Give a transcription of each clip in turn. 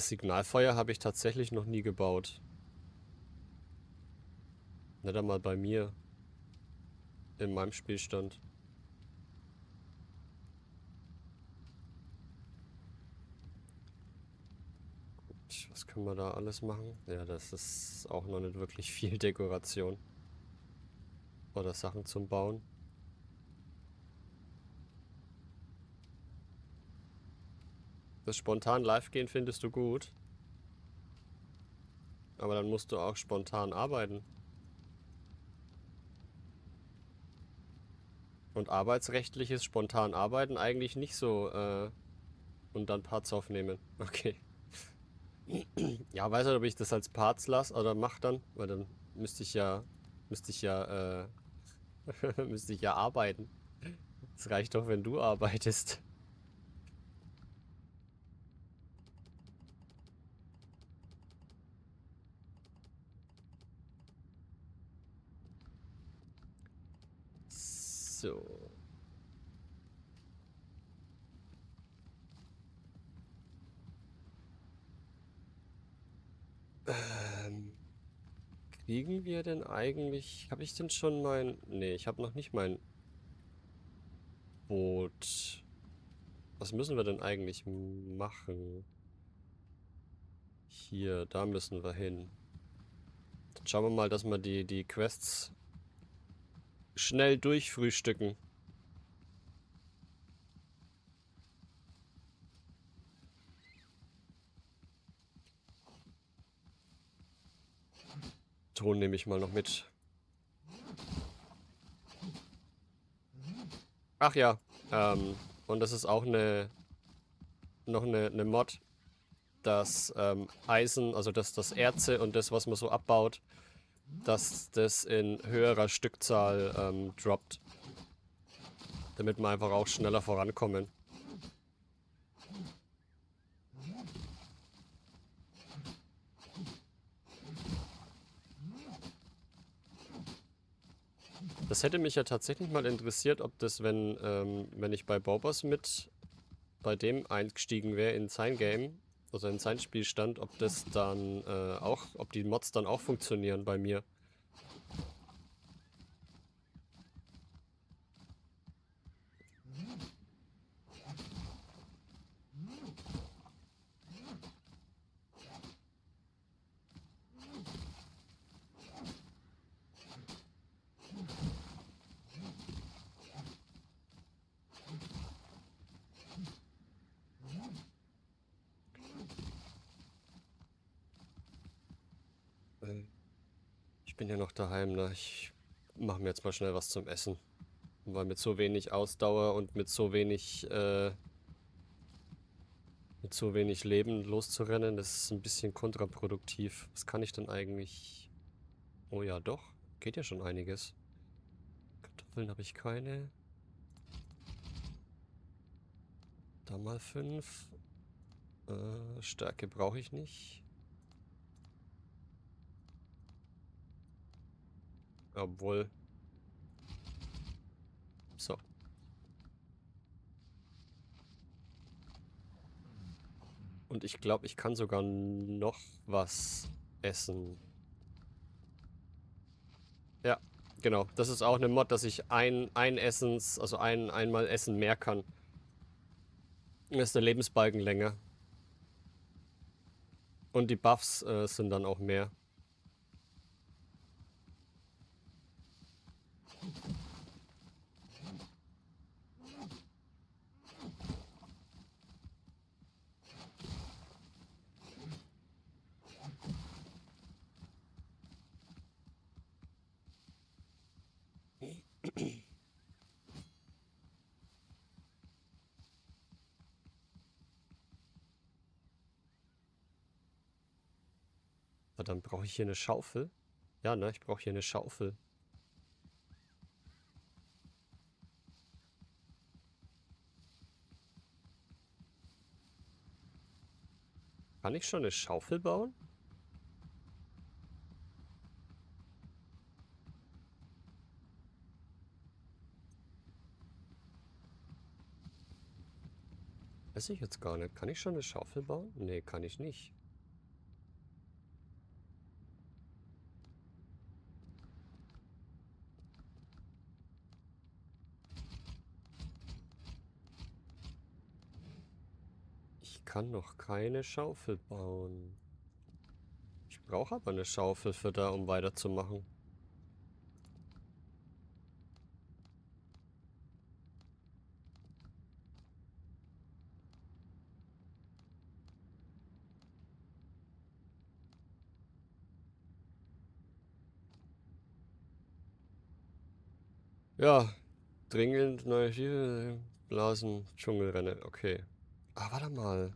Das Signalfeuer habe ich tatsächlich noch nie gebaut. Nicht einmal bei mir. In meinem Spielstand. Was können wir da alles machen? Ja, das ist auch noch nicht wirklich viel Dekoration. Oder Sachen zum Bauen. Das spontan live gehen findest du gut. Aber dann musst du auch spontan arbeiten. Und arbeitsrechtliches spontan arbeiten eigentlich nicht so, und dann Parts aufnehmen. Okay. Ja, weiß nicht, ob ich das als Parts lasse oder mach dann, weil dann müsste ich ja, müsste ich ja arbeiten. Es reicht doch, wenn du arbeitest. So. Ähm, kriegen wir denn eigentlich... Habe ich denn schon mein... Nee, ich habe noch nicht mein Boot. Was müssen wir denn eigentlich machen? Hier, da müssen wir hin. Dann schauen wir mal, dass wir die Quests schnell durchfrühstücken. Ton nehme ich mal noch mit. Ach ja, und das ist auch noch eine Mod, dass Eisen, also das Erze und das, was man so abbaut, dass das in höherer Stückzahl droppt. Damit wir einfach auch schneller vorankommen. Das hätte mich ja tatsächlich mal interessiert, ob das, wenn ich bei Bobos mit bei dem eingestiegen wäre in sein Game, also in sein Spielstand, ob das dann auch, ob die Mods dann auch funktionieren bei mir. Äh, Ich bin ja noch daheim, ne? Ich mache mir jetzt mal schnell was zum Essen. Weil mit so wenig Ausdauer und mit so wenig Leben loszurennen, das ist ein bisschen kontraproduktiv. Was kann ich denn eigentlich? Oh ja, doch. Geht ja schon einiges. Kartoffeln habe ich keine. Da mal 5. Stärke brauche ich nicht. Obwohl. So. Und ich glaube, ich kann sogar noch was essen. Ja, genau. Das ist auch eine Mod, dass ich einmal Essen mehr kann. Das ist der Lebensbalken länger. Und die Buffs sind dann auch mehr. Aber dann brauche ich hier eine Schaufel. Ja, ne, ich brauche hier eine Schaufel. Kann ich schon eine Schaufel bauen? Weiß ich jetzt gar nicht. Kann ich schon eine Schaufel bauen? Nee, kann ich nicht. Ich kann noch keine Schaufel bauen. Ich brauche aber eine Schaufel für da, um weiterzumachen. Ja, dringend neue Blasen, Dschungelrennen. Okay. Ah, warte mal.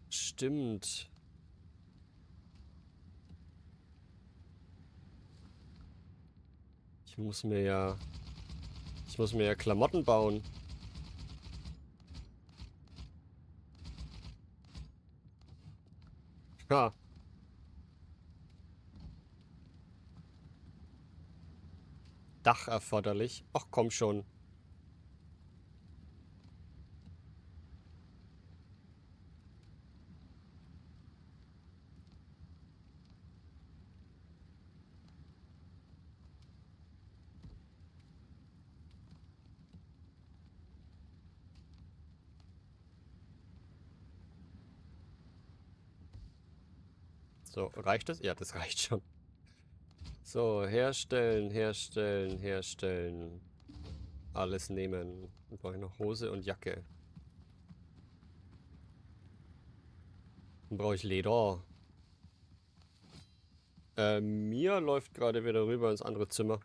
Stimmt. Ich muss mir ja... Ich muss mir ja Klamotten bauen. Ha. Dach erforderlich. Ach, komm schon. So, reicht das? Ja, das reicht schon. So, herstellen, herstellen, herstellen. Alles nehmen. Dann brauche ich noch Hose und Jacke. Dann brauche ich Leder. Mia läuft gerade wieder rüber ins andere Zimmer.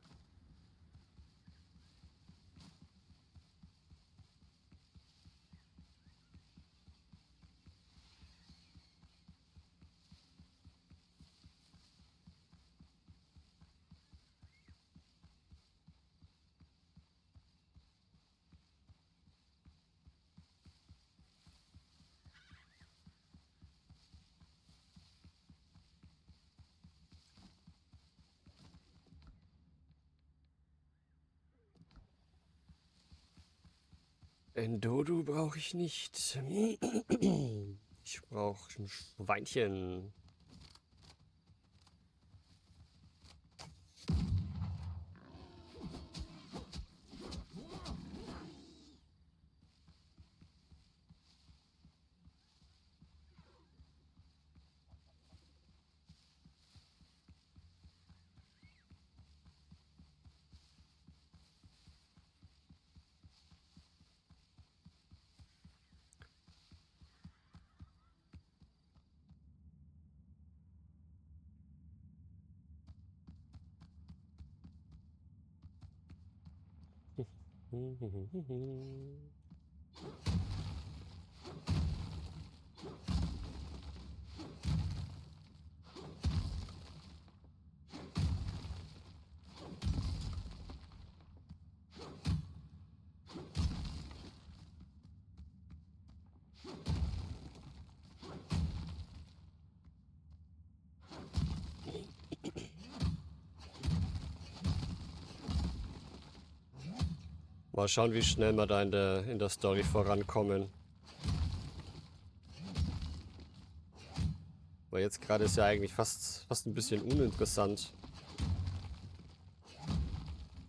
Endodu brauche ich nicht. Ich brauche ein Schweinchen. Mal schauen, wie schnell wir da in der Story vorankommen. Weil jetzt gerade ist ja eigentlich fast ein bisschen uninteressant.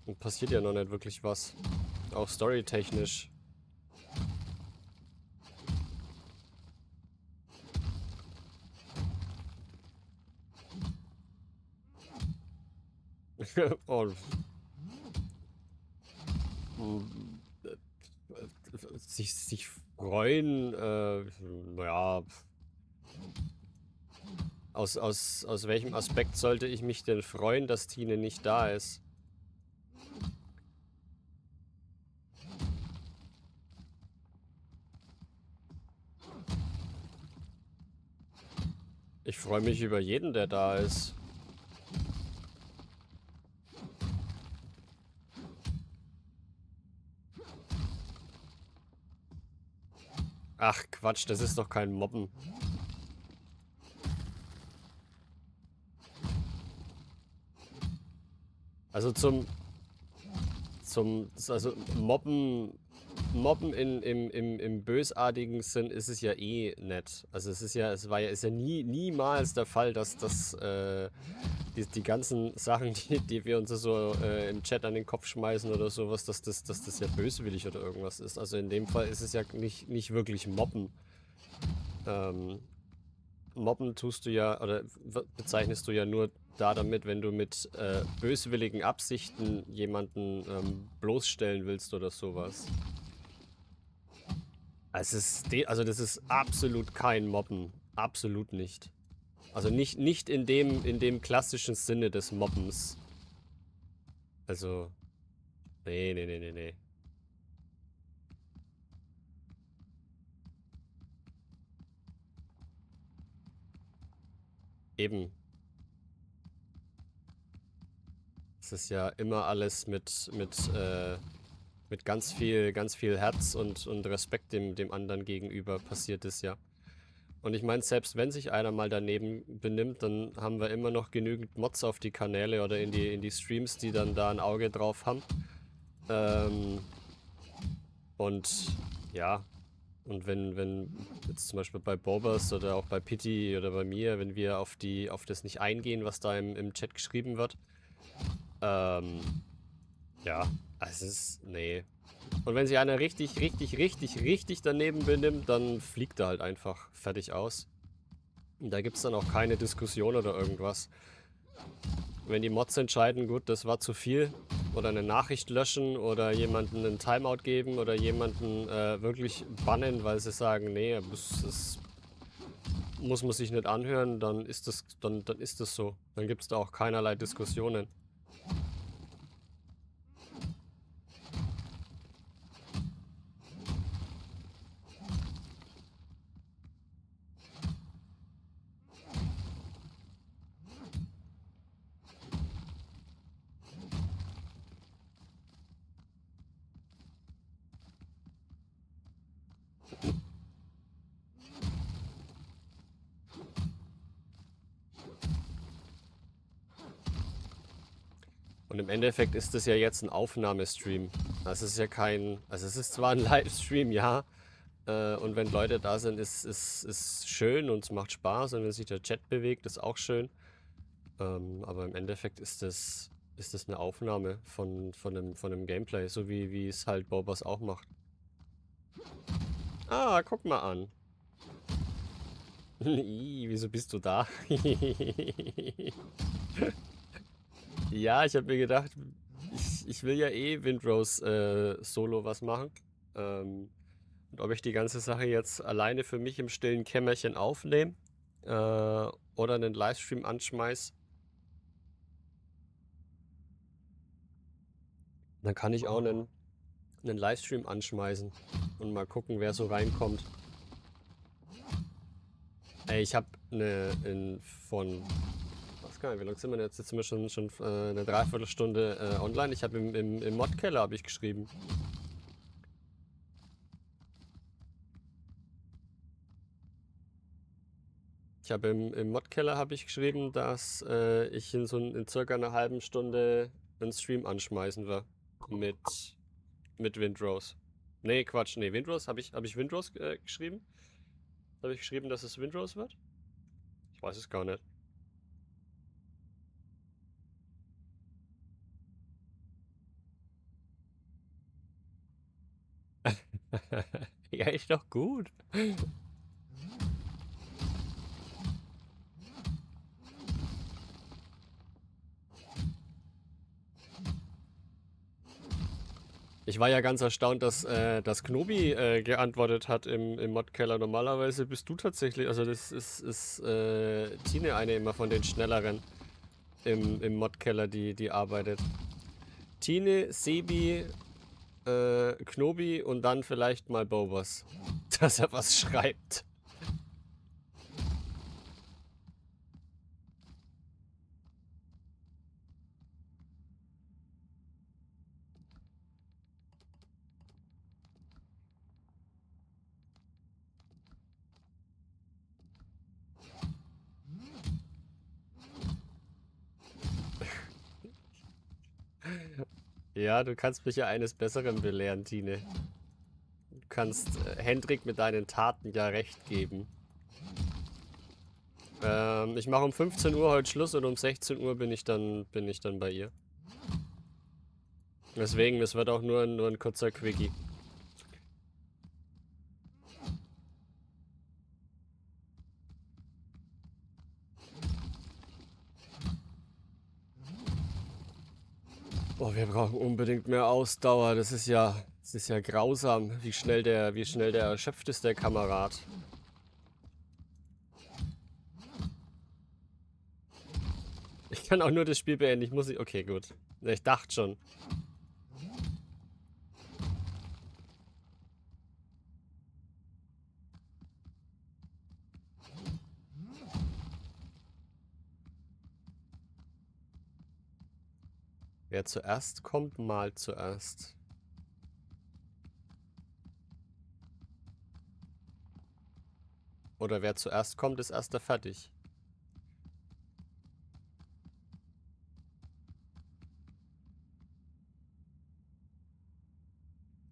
Und passiert ja noch nicht wirklich was. Auch storytechnisch. Oh. Sich freuen, naja. Aus welchem Aspekt sollte ich mich denn freuen, dass Tine nicht da ist? Ich freue mich über jeden, der da ist. Ach Quatsch, das ist doch kein Mobben. Also zum also Mobben im bösartigen Sinn ist es ja eh nett. Also ist ja niemals der Fall, dass die ganzen Sachen, die wir uns so im Chat an den Kopf schmeißen oder sowas, dass das ja böswillig oder irgendwas ist. Also in dem Fall ist es ja nicht wirklich Mobben. Ähm, Mobben tust du ja, oder bezeichnest du ja nur damit, wenn du mit böswilligen Absichten jemanden bloßstellen willst oder sowas. Also das ist absolut kein Mobben. Absolut nicht. Also nicht in dem klassischen Sinne des Mobbens. Also, nee. Eben. Es ist ja immer alles mit ganz viel Herz und Respekt dem anderen gegenüber passiert es ja. Und ich meine, selbst wenn sich einer mal daneben benimmt, dann haben wir immer noch genügend Mods auf die Kanäle oder in die Streams, die dann da ein Auge drauf haben. Und ja, und wenn jetzt zum Beispiel bei Bobas oder auch bei Pity oder bei mir, wenn wir auf das nicht eingehen, was da im Chat geschrieben wird, ähm, ja, also nee. Und wenn sich einer richtig daneben benimmt, dann fliegt er halt einfach fertig aus. Und da gibt es dann auch keine Diskussion oder irgendwas. Wenn die Mods entscheiden, gut, das war zu viel, oder eine Nachricht löschen oder jemanden einen Timeout geben oder jemanden wirklich bannen, weil sie sagen, nee, das muss man sich nicht anhören, dann ist dann ist das so. Dann gibt es da auch keinerlei Diskussionen. Und im Endeffekt ist das ja jetzt ein Aufnahmestream. Das ist ja kein, also es ist zwar ein Livestream, ja, und wenn Leute da sind, ist schön und es macht Spaß und wenn sich der Chat bewegt, ist auch schön. Aber im Endeffekt ist das eine Aufnahme von einem Gameplay, so wie es halt Bobas auch macht. Ah, guck mal an. Ih, wieso bist du da? Ja, ich habe mir gedacht, ich will ja eh Windrose Solo was machen. Und ob ich die ganze Sache jetzt alleine für mich im stillen Kämmerchen aufnehme oder einen Livestream anschmeiß, dann kann ich auch einen Livestream anschmeißen und mal gucken, wer so reinkommt. Ey, ich habe was kann ich, wie lange sind wir jetzt? Jetzt sind wir schon eine Dreiviertelstunde online. Ich habe im Modkeller habe ich geschrieben. Ich habe im Modkeller habe ich geschrieben, dass ich in circa einer halben Stunde einen Stream anschmeißen will. Mit Windrose. Nee, Quatsch, nee, Windrose. Hab ich Windrose geschrieben? Habe ich geschrieben, dass es Windrose wird? Ich weiß es gar nicht. Ja, ist doch gut. Ich war ja ganz erstaunt, dass Knobi geantwortet hat im Modkeller. Normalerweise bist du tatsächlich, also das ist Tine eine immer von den Schnelleren im Modkeller, die arbeitet. Tine, Sebi, Knobi und dann vielleicht mal Bobas, dass er was schreibt. Ja, du kannst mich ja eines Besseren belehren, Tine. Du kannst Hendrik mit deinen Taten ja recht geben. Ich mache um 15 Uhr heute Schluss und um 16 Uhr bin ich dann bei ihr. Deswegen, es wird auch nur ein kurzer Quickie. Oh, wir brauchen unbedingt mehr Ausdauer. Das ist ja grausam, wie schnell der erschöpft ist, der Kamerad. Ich kann auch nur das Spiel beenden. Okay, gut. Ich dachte schon. Wer zuerst kommt, malt zuerst. Oder wer zuerst kommt, ist erster fertig.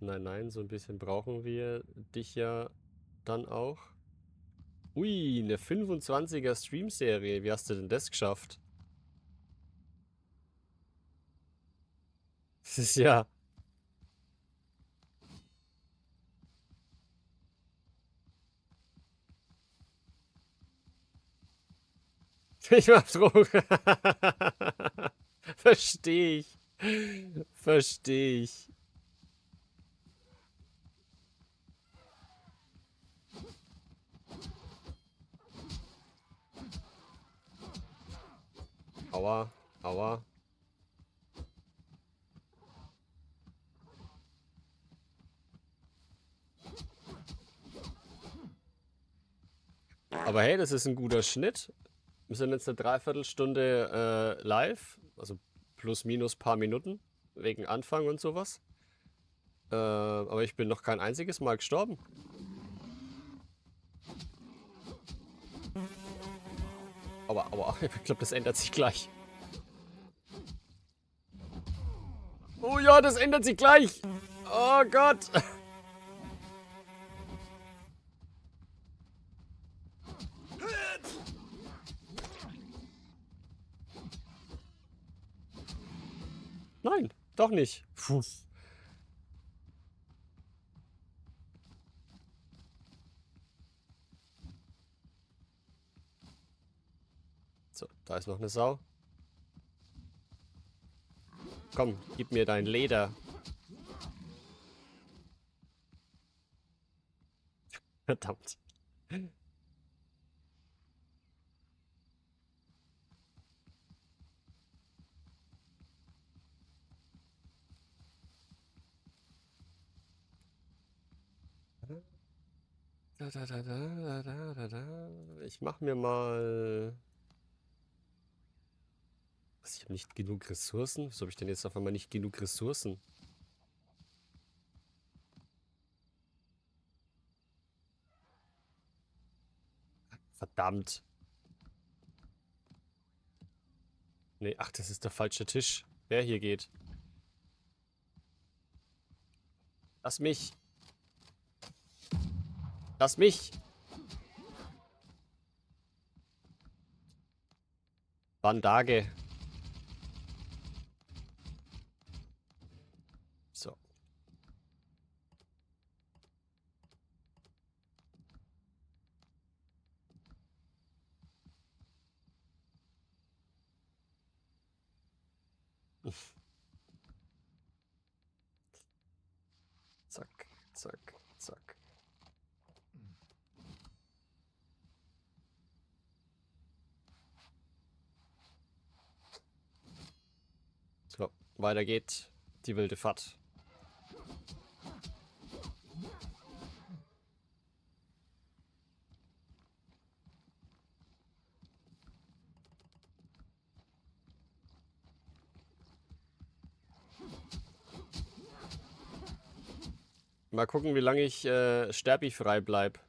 Nein, nein, so ein bisschen brauchen wir dich ja dann auch. Ui, eine 25er Stream-Serie. Wie hast du denn das geschafft? Das ist ja... Ich mach Drogen. Verstehe ich. Verstehe ich. Aua, aua. Aber hey, das ist ein guter Schnitt. Wir sind jetzt eine Dreiviertelstunde live. Also plus minus paar Minuten. Wegen Anfang und sowas. Aber ich bin noch kein einziges Mal gestorben. Aber ich glaube, das ändert sich gleich. Oh ja, das ändert sich gleich. Oh Gott. Nein, doch nicht. Puh. So, da ist noch eine Sau. Komm, gib mir dein Leder. Verdammt. Ich mach mir mal... Was, ich habe nicht genug Ressourcen? Wieso habe ich denn jetzt auf einmal nicht genug Ressourcen? Verdammt. Nee, ach, das ist der falsche Tisch. Der hier geht. Lass mich. Lass mich. Bandage. So. Zack, zack, zack. So, weiter geht die wilde Fahrt. Mal gucken, wie lange ich sterbifrei bleib.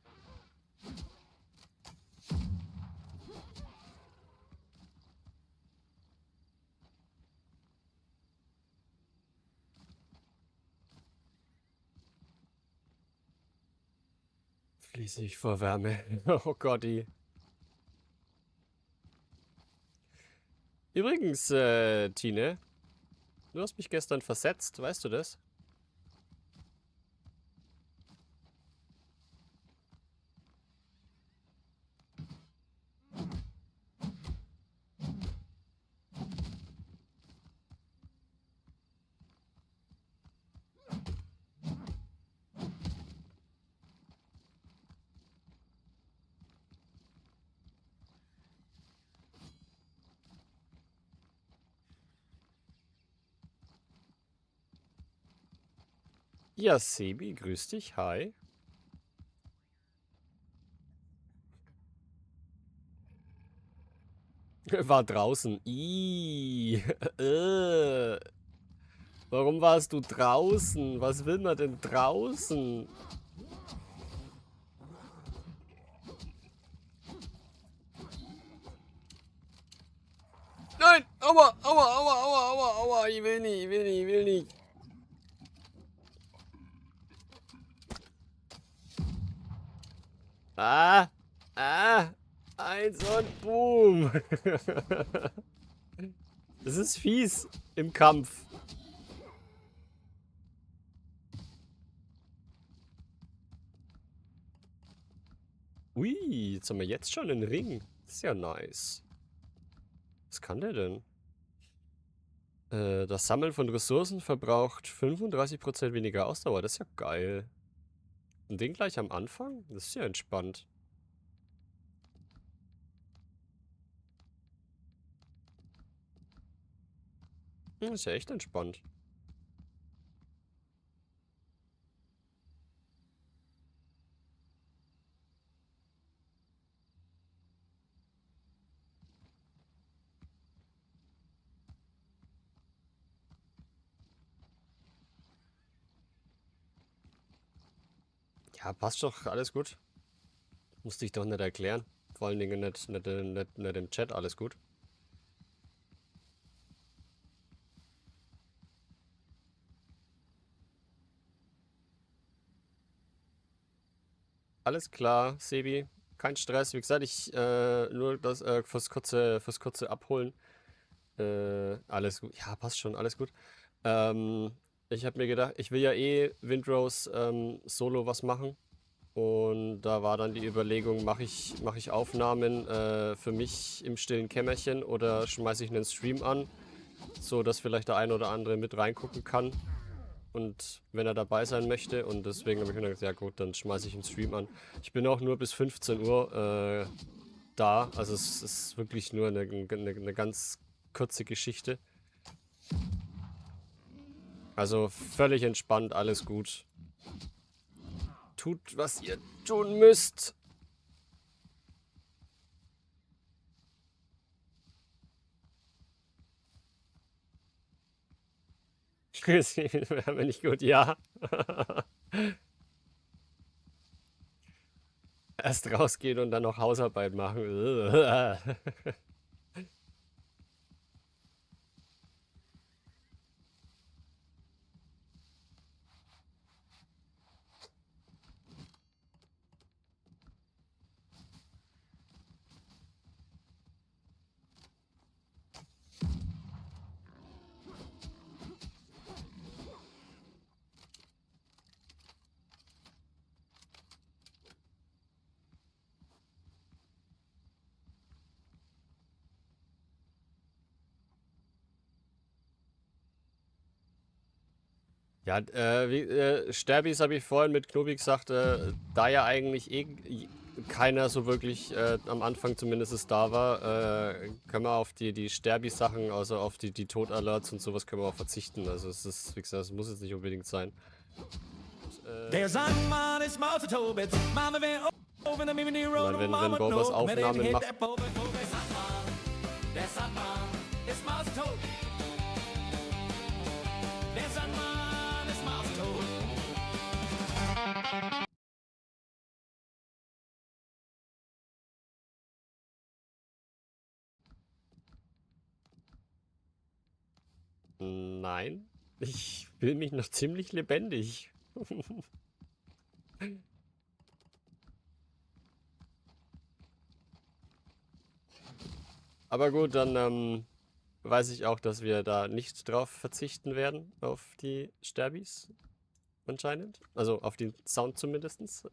Schließe ich vor Wärme. Oh Gotti. Übrigens, Tine, du hast mich gestern versetzt, weißt du das? Ja, Sebi, grüß dich, hi. War draußen. Ih, warum warst du draußen? Was will man denn draußen? Nein! Aua, aua, aua, aua, aua, aua. Ich will nicht, ich will nicht, ich will nicht. Ah, ah, eins und boom. Das ist fies im Kampf. Ui, jetzt haben wir jetzt schon einen Ring. Das ist ja nice. Was kann der denn? Das Sammeln von Ressourcen verbraucht 35% weniger Ausdauer. Das ist ja geil. Und den gleich am Anfang? Das ist ja entspannt. Das ist ja echt entspannt. Ja, passt doch. Alles gut. Musste ich doch nicht erklären. Vor allen Dingen nicht im Chat. Alles gut. Alles klar, Sebi. Kein Stress. Wie gesagt, ich nur das fürs kurze Abholen. Alles gut. Ja, passt schon, alles gut. Ähm, ich habe mir gedacht, ich will ja eh Windrose Solo was machen. Und da war dann die Überlegung, mach ich Aufnahmen für mich im stillen Kämmerchen oder schmeiße ich einen Stream an, so dass vielleicht der ein oder andere mit reingucken kann. Und wenn er dabei sein möchte. Und deswegen habe ich mir gedacht, ja gut, dann schmeiße ich einen Stream an. Ich bin auch nur bis 15 Uhr da. Also es ist wirklich nur eine ganz kurze Geschichte. Also völlig entspannt, alles gut. Tut, was ihr tun müsst. Wäre nicht gut, ja. Erst rausgehen und dann noch Hausarbeit machen. Ja, Sterbis habe ich vorhin mit Knobi gesagt, da ja eigentlich keiner so wirklich am Anfang zumindest da war, können wir auf die Sterbi-Sachen, also auf die Tod-Alerts und sowas können wir auch verzichten. Also es ist, wie gesagt, es muss jetzt nicht unbedingt sein. There's a man, it's Martha Tobit. Mama went over the Mimini Road. Wenn Bobas Aufnahmen macht. There's a man, it's Martha Tobit. There's a man, it's Martha Tobit. Nein, ich fühle mich noch ziemlich lebendig. Aber gut, dann weiß ich auch, dass wir da nicht drauf verzichten werden, auf die Sterbis. Anscheinend. Also auf den Sound zumindest.